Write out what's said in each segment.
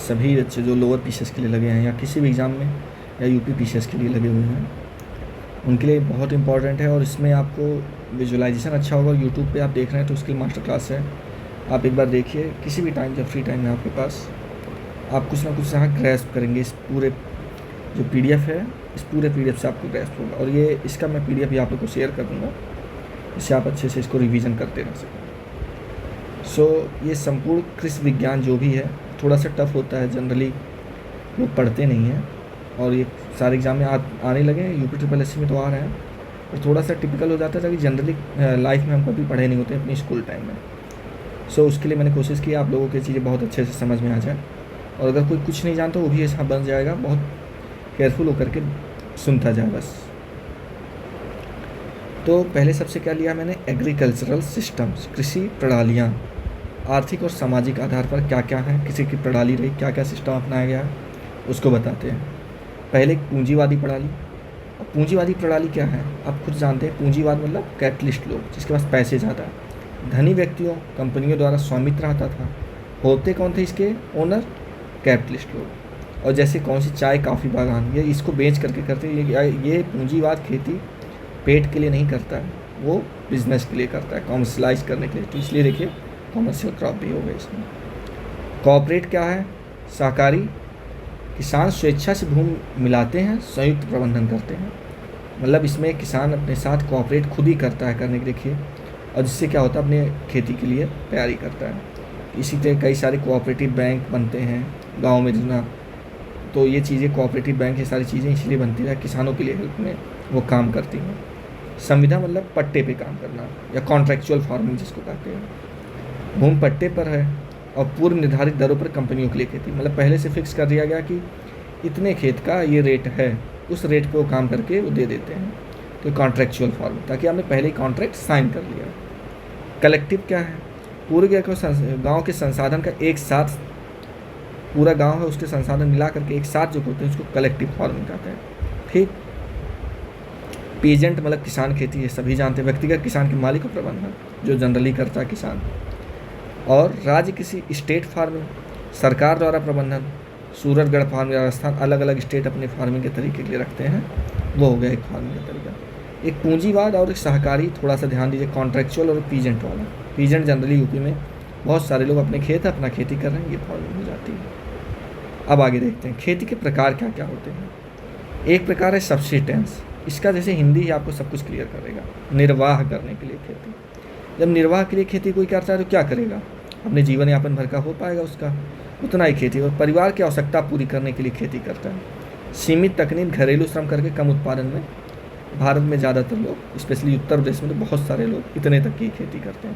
सभी बच्चे जो लोअर पीसीएस के लिए लगे हैं या किसी भी एग्ज़ाम में या यूपी पीसीएस के लिए लगे हुए हैं, उनके लिए बहुत इंपॉर्टेंट है। और इसमें आपको विजुअलाइजेशन अच्छा होगा। यूट्यूब पे आप देख रहे हैं तो उसके लिए मास्टर क्लास है, आप एक बार देखिए किसी भी टाइम जब फ्री टाइम है आपके पास, आप कुछ ना कुछ यहाँ ग्रैस्प करेंगे। इस पूरे जो पीडीएफ है, इस पूरे पीडीएफ से आपको ग्रैस्प होगा। और ये इसका मैं पीडीएफ भी आप लोग को शेयर कर दूँगा, इससे आप अच्छे से इसको रिवीजन करते रह सकें। ये संपूर्ण कृषि विज्ञान जो भी है थोड़ा सा टफ होता है, जनरली लोग पढ़ते नहीं हैं। और ये सारे एग्ज़ाम में आने लगे हैं, यूपी ट्रिपल एससी में तो आ रहे हैं, और थोड़ा सा टिपिकल हो जाता है ताकि जनरली लाइफ में हम कभी पढ़े नहीं होते अपनी स्कूल टाइम में। उसके लिए मैंने कोशिश की आप लोगों की चीज़ें बहुत अच्छे से समझ में आ जाए। और अगर कोई कुछ नहीं जानता वो भी ऐसा बन जाएगा, बहुत केयरफुल होकर के सुनता जाए बस। तो पहले सबसे क्या लिया मैंने, एग्रीकल्चरल सिस्टम्स, कृषि प्रणालियाँ, आर्थिक और सामाजिक आधार पर क्या क्या है किसी की प्रणाली रही, क्या क्या सिस्टम अपनाया गया है उसको बताते हैं। पहले पूंजीवादी प्रणाली। अब पूंजीवादी प्रणाली क्या है आप खुद जानते हैं। पूंजीवाद मतलब कैपिटलिस्ट लोग जिसके पास पैसे ज़्यादा है, धनी व्यक्तियों कंपनियों द्वारा स्वामित्व रहता था। होते कौन थे इसके ओनर, कैपिटलिस्ट लोग। और जैसे कौन सी चाय कॉफ़ी बागान, ये इसको बेच करके करते हैं। ये पूंजीवाद खेती पेट के लिए नहीं करता है, वो बिजनेस के लिए करता है, कॉमर्शलाइज करने के लिए। तो इसलिए देखिए कॉमर्शियल क्रॉप भी हो गए इसमें। कॉर्पोरेट क्या है, सहकारी, किसान स्वेच्छा से भूमि मिलाते हैं, संयुक्त प्रबंधन करते हैं। मतलब इसमें किसान अपने साथ कॉर्पोरेट खुद ही करता है करने के देखिए, और जिससे क्या होता है अपने खेती के लिए तैयारी करता है। इसी तरह कई सारे कोऑपरेटिव बैंक बनते हैं गांव में जितना, तो ये चीज़ें कोऑपरेटिव बैंक, ये सारी चीज़ें इसलिए बनती है किसानों के लिए हेल्प में वो काम करती हैं। संविदा मतलब पट्टे पे काम करना या कॉन्ट्रैक्चुअल फार्मिंग जिसको कहते हैं। भूमि पट्टे पर है और पूर्व निर्धारित दरों पर कंपनियों के लिए खेती, मतलब पहले से फिक्स कर दिया गया कि इतने खेत का ये रेट है, उस रेट पे वो काम करके वो दे देते हैं। तो कॉन्ट्रैक्चुअल फार्मिंग, ताकि आपने पहले ही कॉन्ट्रैक्ट साइन कर लिया। कलेक्टिव क्या है, पूरे गाँव के संसाधन का एक साथ, पूरा गाँव है उसके संसाधन मिला करके एक साथ जो होते हैं उसको कलेक्टिव फार्मिंग कहते हैं। ठीक। पीजेंट मतलब किसान खेती है, सभी जानते हैं, व्यक्तिगत किसान के मालिक और प्रबंधन जो जनरली करता है किसान। और राज्य किसी स्टेट फार्मिंग, सरकार द्वारा प्रबंधन, सूरतगढ़ फार्मिंग राजस्थान, अलग अलग स्टेट अपने फार्मिंग के तरीके के लिए रखते हैं, वो हो गया एक फार्मिंग का तरीका। एक पूंजीवाद और एक सहकारी, थोड़ा सा ध्यान दीजिए, कॉन्ट्रैक्चुअल और पीजेंट वाला। पीजेंट जनरली यूपी में बहुत सारे लोग अपने खेत अपना खेती कर रहे हैं, ये फार्मिंग हो जाती है। अब आगे देखते हैं खेती के प्रकार क्या क्या होते हैं। एक प्रकार है सब्सिस्टेंस, इसका जैसे हिंदी ही आपको सब कुछ क्लियर करेगा, निर्वाह करने के लिए खेती। जब निर्वाह के लिए खेती कोई करता है तो क्या करेगा, अपने जीवन यापन भर का हो पाएगा उसका, उतना ही खेती, और परिवार की आवश्यकता पूरी करने के लिए खेती करता है। सीमित तकनीक, घरेलू श्रम करके कम उत्पादन में, भारत में ज़्यादातर लोग, स्पेशली उत्तर प्रदेश में तो बहुत सारे लोग इतने तक की खेती करते हैं।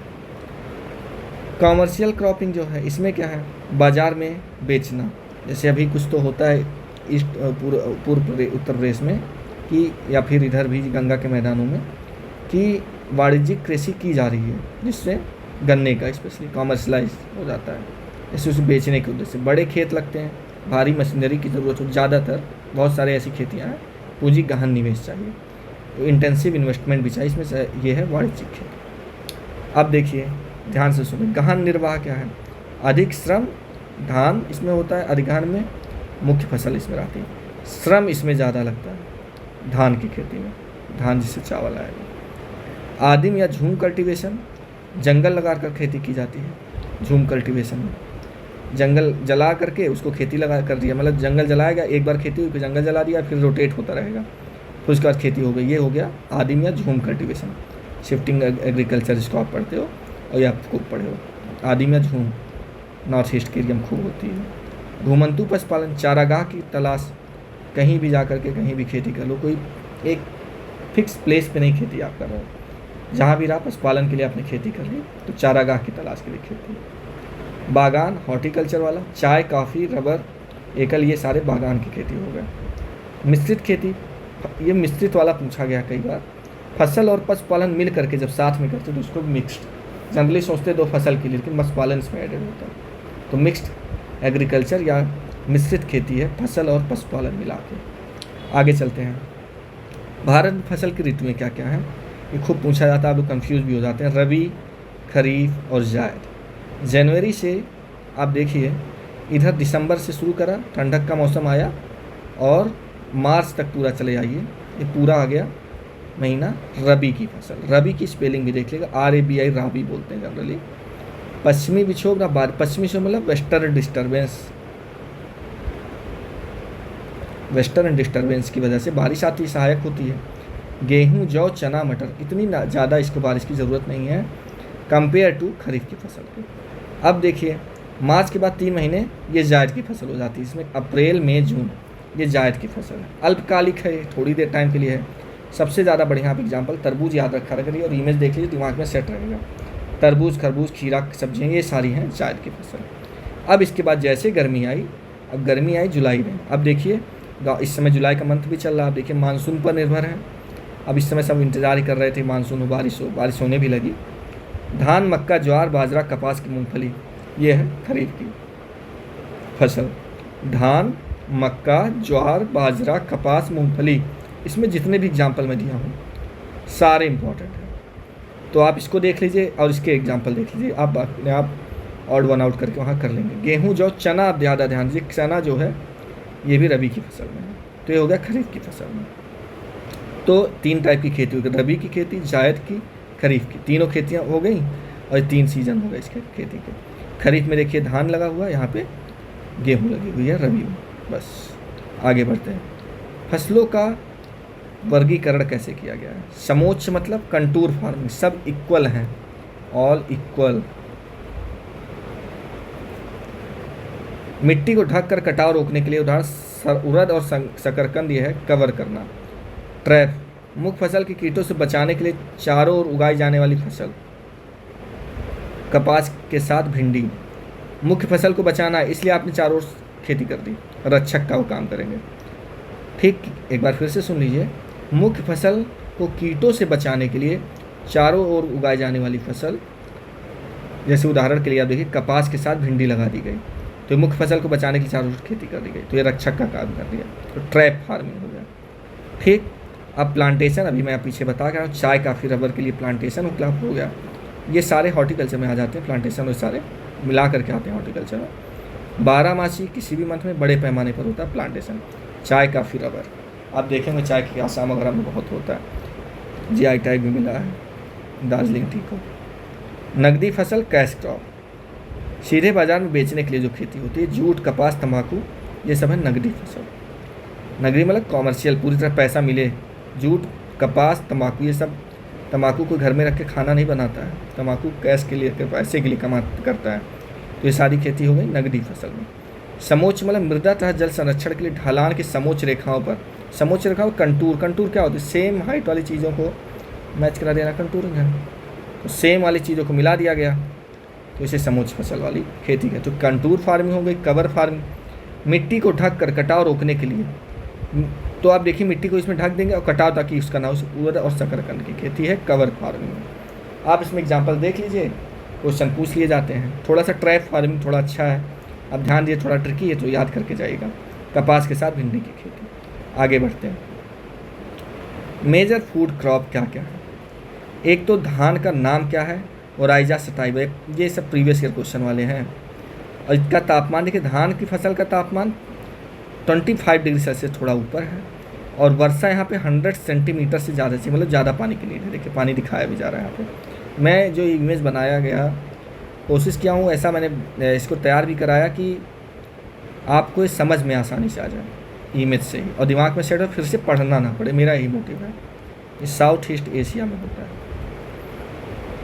कॉमर्शियल क्रॉपिंग जो है इसमें क्या है, बाज़ार में बेचना। जैसे अभी कुछ तो होता है पूर्व उत्तर प्रदेश में कि, या फिर इधर भी गंगा के मैदानों में, कि वाणिज्यिक कृषि की जा रही है जिससे गन्ने का स्पेशली कॉमर्शलाइज हो जाता है, इससे उसे बेचने के उद्देश्य से बड़े खेत लगते हैं, भारी मशीनरी की ज़रूरत हो, ज़्यादातर बहुत सारे ऐसी खेतियाँ हैं, पूंजी गहन निवेश चाहिए, तो इंटेंसिव इन्वेस्टमेंट भी चाहिए, इसमें ये है वाणिज्यिक खेती। अब देखिए ध्यान से सुनिए, गहन निर्वाह क्या है, अधिक श्रम, धान इसमें होता है, अधिकांश में मुख्य फसल इसमें रहती है, श्रम इसमें ज़्यादा लगता है धान की खेती में, धान जिससे चावल आएगा। आदिम या झूम कल्टीवेशन, जंगल लगा कर खेती की जाती है। झूम कल्टीवेशन में जंगल जला करके उसको खेती लगा कर दिया, मतलब जंगल जलाएगा, एक बार खेती हुई फिर जंगल जला दिया, फिर रोटेट होता रहेगा, फिर उसके बाद खेती हो गई। ये हो गया आदिम या झूम कल्टीवेशन, शिफ्टिंग एग्रीकल्चर जिसको आप पढ़ते हो और या आप खूब पढ़े हो। आदिम या झूम नॉर्थ ईस्ट के एरिया में खूब होती है। घूमंतु पशुपालन, चारागाह की तलाश, कहीं भी जा कर के कहीं भी खेती कर लो, कोई एक फिक्स प्लेस पे नहीं खेती आप कर रहे हो, जहाँ भी रहा पशुपालन के लिए आपने खेती कर ली, तो चारागाह की तलाश के लिए खेती। बागान, हॉर्टिकल्चर वाला, चाय कॉफ़ी रबर एकल, ये सारे बागान की खेती हो गए। मिश्रित खेती, ये मिश्रित वाला पूछा गया कई बार, फसल और पशुपालन मिल करके जब साथ में करते तो उसको मिक्स्ड, जनरली सोचते दो फसल के लिए, लेकिन पशुपालन इसमें एडेड होता है, तो मिक्स्ड एग्रीकल्चर या मिश्रित खेती है, फसल और पशुपालन मिला के। आगे चलते हैं, भारत में फसल की ऋतुएं क्या क्या हैं, ये खूब पूछा जाता है, आप लोग कन्फ्यूज़ भी हो जाते हैं। रबी, खरीफ और जायद। जनवरी से आप देखिए इधर दिसंबर से शुरू करा, ठंडक का मौसम आया और मार्च तक पूरा चले आइए, ये पूरा आ गया महीना रबी की फसल। रबी की स्पेलिंग भी देख लेगा, RABI, राबी बोलते हैं जनरली। पश्चिमी विक्षोभ ना पश्चिमी विक्षोभ मतलब वेस्टर्न डिस्टर्बेंस की वजह से बारिश आती है, सहायक होती है। गेहूं, जौ, चना, मटर, इतनी ज़्यादा इसको बारिश की ज़रूरत नहीं है कंपेयर टू खरीफ की फसल के। अब देखिए मार्च के बाद 3 महीने ये जायद की फसल हो जाती है। इसमें अप्रैल, मई, जून ये जायद की फसल है, अल्पकालिक है, थोड़ी देर टाइम के लिए है। सबसे ज़्यादा बढ़िया आप एग्जाम्पल तरबूज याद रखा करिए और इमेज देख लीजिए, दिमाग में सेट रहेगा। तरबूज, खरबूज, खीरा सब्जियाँ ये सारी हैं जायद की फसल। अब इसके बाद जैसे गर्मी आई, अब गर्मी आई जुलाई में। अब देखिए इस समय जुलाई का मंथ भी चल रहा है। अब देखिए मानसून पर निर्भर है। अब इस समय सब इंतज़ार ही कर रहे थे मानसून हो, बारिश होने भी लगी। धान, मक्का, ज्वार, बाजरा, कपास की मूंगफली, ये है खरीफ की फसल। धान, मक्का, ज्वार, बाजरा, कपास, मूंगफली, इसमें जितने भी एग्जाम्पल मैं दिया हूँ सारे इंपॉर्टेंट हैं। तो आप इसको देख लीजिए और इसके एग्जाम्पल देख लीजिए, आप अपने आप ऑड वन आउट करके वहाँ कर लेंगे। गेहूँ, जौ, चना, आप ज़्यादा ध्यान दीजिए, चना जो है ये भी रबी की फसल में है, तो ये हो गया खरीफ की फसल में। तो 3 टाइप की खेती होगी, रबी की खेती, जायद की, खरीफ की, तीनों खेतियाँ हो गई और 3 सीजन हो गए इसके खेती के। खरीफ में देखिए धान लगा हुआ है, यहाँ पे गेहूँ लगी हुई है रबी में। बस आगे बढ़ते हैं। फसलों का वर्गीकरण कैसे किया गया है? समोच्च मतलब कंटूर फार्मिंग, सब इक्वल हैं, ऑल इक्वल। मिट्टी को ढककर कटाव रोकने के लिए उदाहरण उड़द और शकरकंद ये है कवर करना। ट्रैप, मुख्य फसल के कीटों से बचाने के लिए चारों ओर उगाई जाने वाली फसल। कपास के साथ भिंडी, मुख्य फसल को बचाना है इसलिए आपने चारों ओर खेती कर दी, रक्षक का वो काम करेंगे। ठीक, एक बार फिर से सुन लीजिए, मुख्य फसल को कीटों से बचाने के लिए चारों ओर उगाई जाने वाली फसल, जैसे उदाहरण के लिए आप देखिए कपास के साथ भिंडी लगा दी गई, तो मुख्य फसल को बचाने की चारों ओर खेती कर दी गई, तो ये रक्षक का काम कर दिया, तो ट्रैप फार्मिंग हो गया। ठीक, अब प्लांटेशन, अभी मैं पीछे बता रहा हूँ, चाय, काफ़ी, रबर के लिए प्लांटेशन उपलब्ध हो गया। ये सारे हॉर्टिकल्चर में आ जाते हैं, प्लांटेशन और सारे मिला करके आते हैं हॉर्टिकल्चर में। 12 किसी भी मंथ में बड़े पैमाने पर होता है प्लांटेशन, चाय, काफ़ी, रबर। आप देखेंगे चाय की आसाम वगैरह में बहुत होता है, GI टैग भी मिला है, दार्जिलिंग टी को। नकदी फसल, कैश क्रॉप, सीधे बाजार में बेचने के लिए जो खेती होती है, जूट, कपास, तंबाकू, ये सब है नकदी फसल। नकदी मतलब कॉमर्शियल, पूरी तरह पैसा मिले। जूट, कपास, तंबाकू, ये सब, तंबाकू को घर में रख के खाना नहीं बनाता है, तंबाकू कैश के लिए, पैसे के लिए करता है, तो ये सारी खेती हो गई नकदी फसल में। समोच्च मतलब मृदा तथा जल संरक्षण के लिए ढलान की समोच्च रेखाओं पर, समोच्च रेखाओं कंटूर, कंटूर क्या होती है? सेम हाइट वाली चीज़ों को मैच करा देना कंटूरिंग है, तो सेम वाली चीज़ों को मिला दिया गया, तो इसे समोच्च फसल वाली खेती है। तो कंटूर फार्मिंग हो गई। कवर फार्मिंग, मिट्टी को ढक कर कटाव रोकने के लिए, तो आप देखिए मिट्टी को इसमें ढक देंगे और कटाव, ताकि उसका नाम उड़द और शकरकंद की खेती है कवर फार्मिंग। आप इसमें एग्जाम्पल देख लीजिए, क्वेश्चन पूछ लिए जाते हैं। थोड़ा सा ट्रैप फार्मिंग थोड़ा अच्छा है, अब ध्यान दिए, थोड़ा ट्रिकी है तो याद करके जाइएगा। कपास के साथ भिंडी की खेती। आगे बढ़ते हैं। मेजर फूड क्रॉप क्या क्या है? एक तो धान का नाम क्या है, ओराइजा सटाइवा, ये सब प्रीवियस ईयर क्वेश्चन वाले हैं। और इसका तापमान देखिए, धान की फसल का तापमान 25 डिग्री सेल्सियस थोड़ा ऊपर है, और वर्षा यहाँ पे 100 सेंटीमीटर से ज़्यादा चाहिए, मतलब ज़्यादा पानी की नीड है। देखिए पानी दिखाया भी जा रहा है यहाँ पे। मैं जो इमेज बनाया गया, कोशिश किया हूँ ऐसा, मैंने इसको तैयार भी कराया कि आपको ये समझ में आसानी से आ जाए इमेज से ही, और दिमाग में सेट हो, फिर से पढ़ना ना पड़े, मेरा यही मोटिव है। ये साउथ ईस्ट एशिया में होता है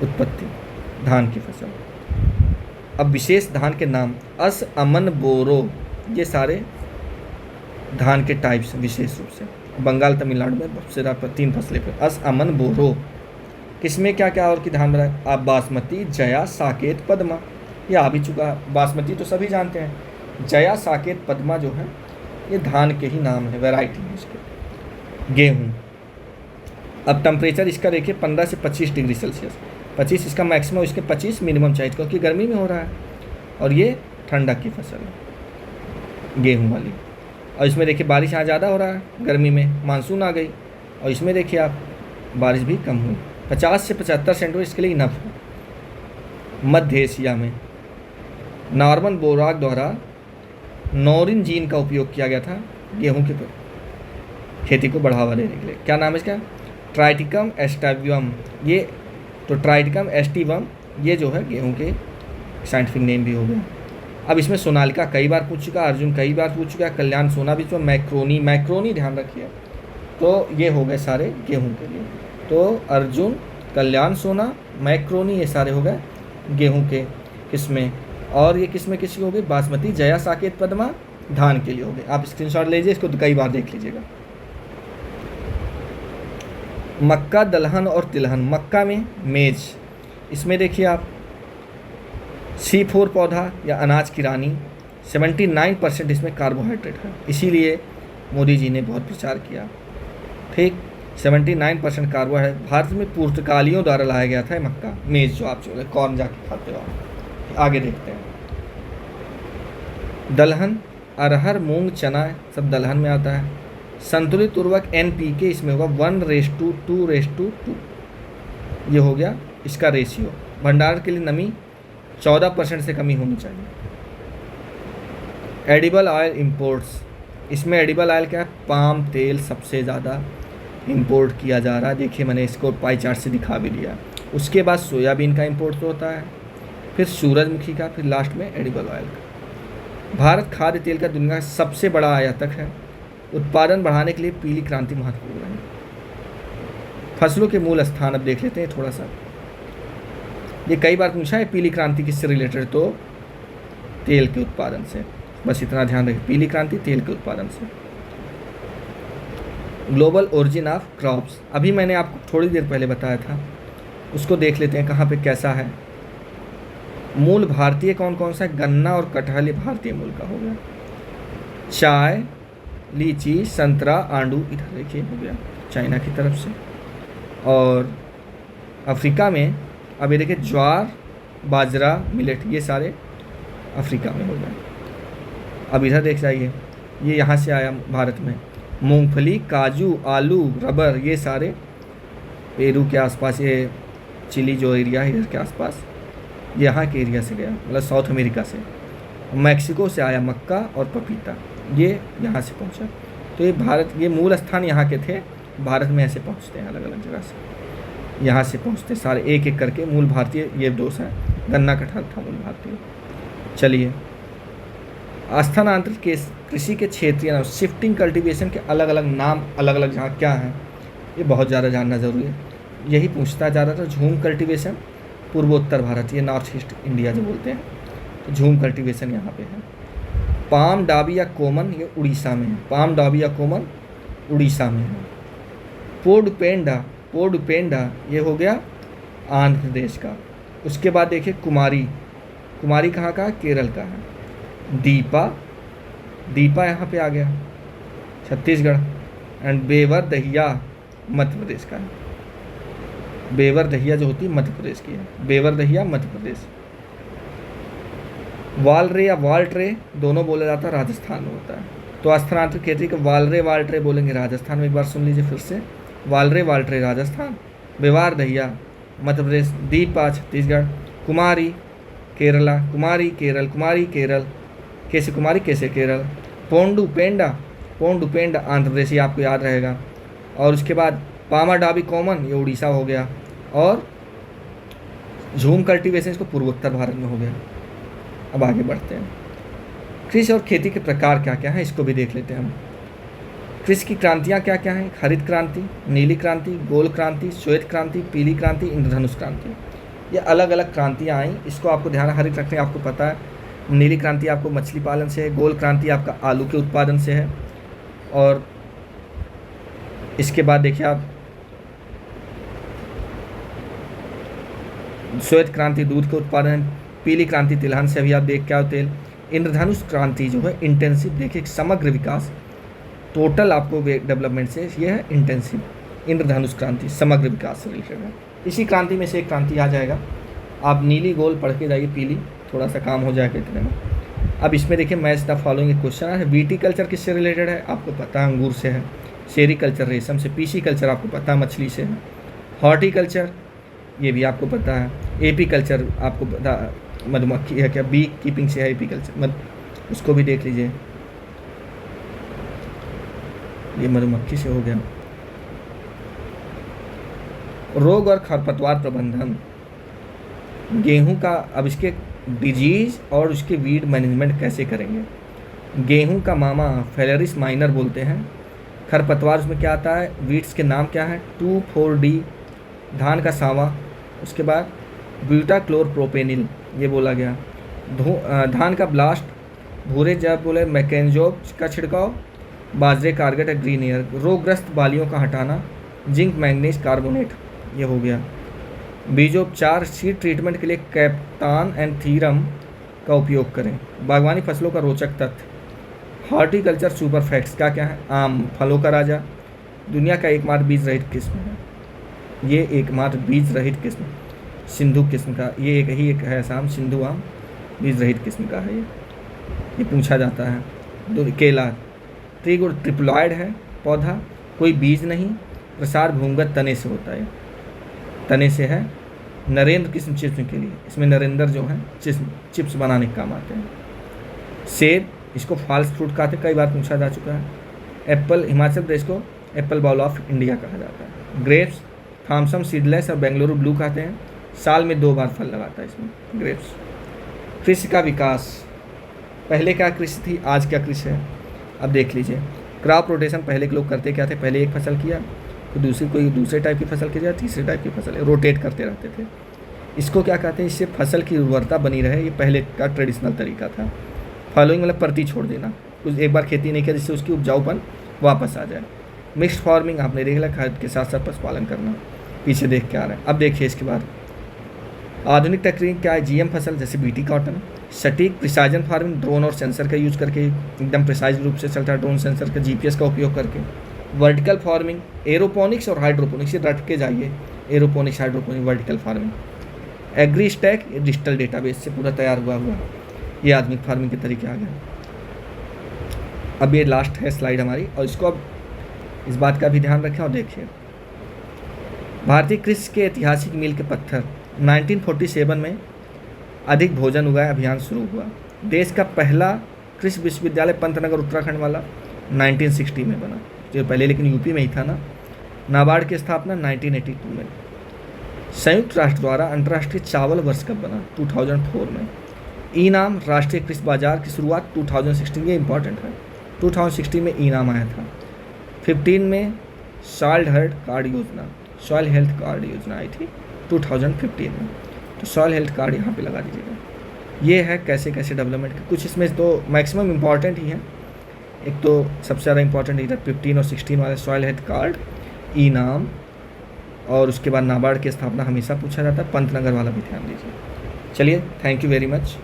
उत्पत्ति धान की फसल। अब विशेष धान के नाम, अस, अमन, बोरो, ये सारे धान के टाइप्स विशेष रूप से। बंगाल, तमिलनाडु में सबसे ज़्यादा 3 फसलें पर अस, अमन, बोरो। किसमें क्या क्या और की धान बनाए? आप बासमती, जया, साकेत, पद्मा, ये आ भी चुका है। बासमती तो सभी जानते हैं, जया, साकेत, पद्मा जो है ये धान के ही नाम है, वैरायटी है इसके। गेहूँ, अब टेम्परेचर इसका देखिए 15 से 25 डिग्री सेल्सियस, 25 इसका मैक्सिमम, इसके 25 मिनिमम चाहिए, क्योंकि गर्मी में हो रहा है, और ये ठंडक की फसल है गेहूँ वाली। और इसमें देखिए बारिश यहाँ ज़्यादा हो रहा है, गर्मी में मानसून आ गई, और इसमें देखिए आप बारिश भी कम हुई, 50 से 75 सेंटीमीटर इसके लिए इनफ है। मध्य एशिया में नॉर्मन बोराग द्वारा नॉरिन जीन का उपयोग किया गया था गेहूं की खेती को बढ़ावा देने के लिए। क्या नाम है इसका? Triticum aestivum. ये तो ट्राइटिकम एस्टिवम ये जो है गेहूं के साइंटिफिक नेम भी हो गया। अब इसमें सोनालिका कई बार पूछ चुका, अर्जुन कई बार पूछ चुका, कल्याण सोना भी, तो मैक्रोनी ध्यान रखिए। तो ये हो गए सारे गेहूं के लिए। तो अर्जुन, कल्याण सोना, मैक्रोनी ये सारे हो गए गेहूं के किस्में। और ये किस्में किसकी हो गई? बासमती, जया, साकेत, पद्मा धान के लिए हो गए। आप स्क्रीनशॉट लीजिए, इसको तो कई बार देख लीजिएगा। मक्का, दलहन और तिलहन। मक्का में मेज, इसमें देखिए आप C4 पौधा या अनाज की रानी, 79% इसमें कार्बोहाइड्रेट है, इसीलिए मोदी जी ने बहुत प्रचार किया। ठीक, 79% कार्बोहाइड्रेट। भारत में पुर्तगालियों द्वारा लाया गया था मक्का मेज, जो आप जो कॉर्न जाके खाते हो। आगे देखते हैं। दलहन, अरहर, मूंग, चना सब दलहन में आता है। संतुलित उर्वरक NPK इसमें होगा 1:2:2। ये हो गया इसका रेशियो। भंडारण के लिए नमी 14% से कमी होनी चाहिए। एडिबल ऑयल इंपोर्ट्स, इसमें एडिबल ऑयल क्या है? पाम तेल सबसे ज़्यादा इंपोर्ट किया जा रहा है। देखिए मैंने इसको पाई चार्ट से दिखा भी दिया। उसके बाद सोयाबीन का इंपोर्ट होता है, फिर सूरजमुखी का, फिर लास्ट में एडिबल ऑयल का। भारत खाद्य तेल का दुनिया का सबसे बड़ा आयातक है। उत्पादन बढ़ाने के लिए पीली क्रांति महत्वपूर्ण है। फसलों के मूल स्थान अब देख लेते हैं थोड़ा सा। ये कई बार पूछा है पीली क्रांति किससे रिलेटेड, तो तेल के उत्पादन से। बस इतना ध्यान रखें, पीली क्रांति तेल के उत्पादन से। ग्लोबल ओरिजिन ऑफ क्रॉप्स, अभी मैंने आपको थोड़ी देर पहले बताया था, उसको देख लेते हैं कहाँ पे कैसा है। मूल भारतीय कौन कौन सा है? गन्ना और कटहल ये भारतीय मूल का हो गया। चाय, लीची, संतरा, आंडू इधर देखिए हो गया चाइना की तरफ से। और अफ्रीका में अब ये देखिए ज्वार, बाजरा, मिलेट ये सारे अफ्रीका में हो गए। अब इधर देख जाइए, ये यहाँ से आया भारत में। मूंगफली, काजू, आलू, रबर ये सारे पेरू के आसपास, ये चिली जो एरिया है इधर के आसपास, ये यहाँ के एरिया से गया, मतलब साउथ अमेरिका से। मैक्सिको से आया मक्का और पपीता, ये यहाँ से पहुँचा। तो ये भारत, ये मूल स्थान यहाँ के थे। भारत में ऐसे पहुँचते हैं अलग अलग जगह से, यहाँ से पहुँचते सारे एक एक करके। मूल भारतीय ये दोष है, गन्ना कटहल था मूल भारतीय। चलिए, स्थानांतरित कृषि के क्षेत्रीय नाम, शिफ्टिंग कल्टीवेशन के अलग अलग नाम, अलग अलग जहाँ क्या है, ये बहुत ज़्यादा जानना ज़रूरी है। यही पूछता जा रहा था। झूम कल्टीवेशन पूर्वोत्तर भारत, ये नॉर्थ ईस्ट इंडिया जो बोलते हैं, तो झूम कल्टीवेशन यहाँ पे है। पाम डाबी या कोमन, ये उड़ीसा में है। पाम डाबी या कोमन उड़ीसा में है। पोडुपेंडा ये हो गया आंध्र प्रदेश का। उसके बाद देखिए कुमारी, कुमारी कहाँ का? केरल का है। दीपा यहाँ पे आ गया छत्तीसगढ़। एंड बेवर दहिया मध्य प्रदेश का है। बेवर दहिया जो होती है मध्य प्रदेश की है। बेवर दहिया मध्य प्रदेश। वालरे या वाल्ट्रे दोनों बोला जाता है, राजस्थान में होता है। तो स्थानांतरित खेती को वालरे बोलेंगे राजस्थान में। एक बार सुन लीजिए फिर से, वालरे वाल्ट्रे राजस्थान, बेवार दहिया मध्य प्रदेश, दीपा छत्तीसगढ़, कुमारी केरला, कुमारी केरल, कैसे कुमारी कैसे केरल, पोंडुपेंडा आंध्र प्रदेश, ये आपको याद रहेगा। और उसके बाद पामा डाबी कॉमन, ये उड़ीसा हो गया। और झूम कल्टीवेशन इसको पूर्वोत्तर भारत में हो गया। अब आगे बढ़ते हैं। कृषि और खेती के प्रकार क्या क्या हैं, इसको भी देख लेते हैं हम। कृषि की क्रांतियाँ क्या क्या हैं? हरित क्रांति, नीली क्रांति, गोल क्रांति, श्वेत क्रांति, पीली क्रांति, इंद्रधनुष क्रांति, ये अलग अलग क्रांतियाँ आई। इसको आपको ध्यान हरित रखने, आपको पता है। नीली क्रांति आपको मछली पालन से है, गोल क्रांति आपका आलू के उत्पादन से है, और इसके बाद देखिए आप श्वेत क्रांति दूध के उत्पादन, पीली क्रांति तिलहन से, अभी आप देख के आओ तेल। इंद्रधनुष क्रांति जो है इंटेंसिव, देखिए समग्र विकास, टोटल आपको डेवलपमेंट से ये है इंटेंसिव। इंद्रधनुष क्रांति समग्र विकास से रिलेटेड है। इसी क्रांति में से एक क्रांति आ जाएगा। आप नीली गोल पढ़ के जाइए, पीली थोड़ा सा काम हो जाएगा इतने में। अब इसमें देखिए मैच द फॉलोइंग क्वेश्चन है। विटीकल्चर किससे रिलेटेड है? आपको पता है अंगूर से है। सेरीकल्चर रेशम से। पीसीकल्चर आपको पता है मछली से है। हॉर्टिकल्चर ये भी आपको पता है। एपीकल्चर आपको पता मधुमक्खी है क्या? बी कीपिंग से है एपीकल्चर। उसको भी देख लीजिए। ये मधुमक्खी से हो गया। रोग और खरपतवार प्रबंधन, गेहूं का, अब इसके डिजीज और उसके वीड मैनेजमेंट कैसे करेंगे। गेहूं का मामा फेलरिस माइनर बोलते हैं। खरपतवार उसमें क्या आता है, वीड्स के नाम क्या है, 2,4-D। धान का सावा, उसके बाद ब्यूटाक्लोरप्रोपेनिल, ये बोला गया। धान का ब्लास्ट, भूरे जब बोले मैकेंजोब का छिड़काव, बाजरे कारगट या ग्रीन ईयर, रोगग्रस्त बालियों का हटाना, जिंक मैंगनीज कार्बोनेट, ये हो गया। बीजोपचार, सीड ट्रीटमेंट के लिए कैप्टान एंड थीरम का उपयोग करें। बागवानी फसलों का रोचक तथ्य, हॉर्टिकल्चर सुपर फैक्ट्स क्या क्या है। आम फलों का राजा, दुनिया का एकमात्र बीज रहित किस्म है, ये एकमात्र बीज रहित किस्म सिंधु किस्म का, ये एक ही एक है आम, सिंधु आम बीज रहित किस्म का है ये पूछा जाता है। केला, ट्रिगुड़ ट्रिप्लॉयड है पौधा, कोई बीज नहीं, प्रसार भूमिगत तने से होता है, तने से है। नरेंद्र किस्म चिप्स के लिए, इसमें नरेंद्र जो है चिप्स बनाने के काम आते हैं। सेब, इसको फॉल्स फ्रूट कहते हैं, कई बार पूछा जा चुका है। एप्पल, हिमाचल प्रदेश को एप्पल बाउल ऑफ इंडिया कहा जाता है। ग्रेप्स, थॉमसन सीडलेस और बेंगलुरु ब्लू कहते हैं, साल में 2 बार फल लगाता है इसमें ग्रेप्स। कृषि का विकास, पहले क्या कृषि थी, आज क्या कृषि है, अब देख लीजिए। क्रॉप रोटेशन, पहले के लोग करते क्या थे, पहले एक फसल किया, फिर कोई दूसरे टाइप की फसल की, तीसरे टाइप की फसल रोटेट करते रहते थे। इसको क्या कहते हैं, इससे फसल की उर्वरता बनी रहे, ये पहले का ट्रेडिशनल तरीका था। फॉलोइंग मतलब प्रति छोड़ देना, कुछ एक बार खेती नहीं किया जिससे उसकी उपजाऊपन वापस आ जाए। मिक्स्ड फार्मिंग, आपने रेगुलर खाद के साथ साथ पशुपालन करना, पीछे देख के आ रहे हैं। अब देखिए इसके बाद आधुनिक तकनीक क्या है, जीएम फसल जैसे बीटी कॉटन। सटीक प्रिसाइजन फार्मिंग, ड्रोन और सेंसर का यूज करके एकदम प्रिसाइज रूप से चलता है, ड्रोन सेंसर का जीपीएस का उपयोग करके। वर्टिकल फार्मिंग, एरोपोनिक्स और हाइड्रोपोनिक्स, ये रट के जाइए, aeroponics hydroponics vertical farming. Agri stack, ये डिजिटल डेटाबेस से पूरा तैयार हुआ ये आधुनिक फार्मिंग के तरीके आ गए। अब ये लास्ट है स्लाइड हमारी, और इसको अब इस बात का भी ध्यान रखें और देखिए। भारतीय कृषि के ऐतिहासिक मील के पत्थर, 1947 में अधिक भोजन उगाए अभियान शुरू हुआ। देश का पहला कृषि विश्वविद्यालय पंतनगर उत्तराखंड वाला 1960 में बना, जो पहले लेकिन यूपी में ही था ना। नाबार्ड की स्थापना 1982 में। संयुक्त राष्ट्र द्वारा अंतर्राष्ट्रीय चावल वर्ष कब बना, 2004 में। ई नाम राष्ट्रीय कृषि बाजार की शुरुआत 2016, ये इंपॉर्टेंट है, 2016 में ई नाम आया था। 15 में सॉइल हेल्थ कार्ड योजना आई थी 2015 में, तो सॉइल हेल्थ कार्ड यहाँ पे लगा दीजिएगा। ये है कैसे कैसे डेवलपमेंट के, कुछ इसमें तो मैक्सिमम इंपॉर्टेंट ही हैं। एक तो सबसे ज़्यादा इंपॉर्टेंट इधर 15 और 16 वाले सॉइल हेल्थ कार्ड, ई नाम, और उसके बाद नाबार्ड की स्थापना हमेशा पूछा जाता है, पंतनगर वाला भी ध्यान दीजिए। चलिए, थैंक यू वेरी मच।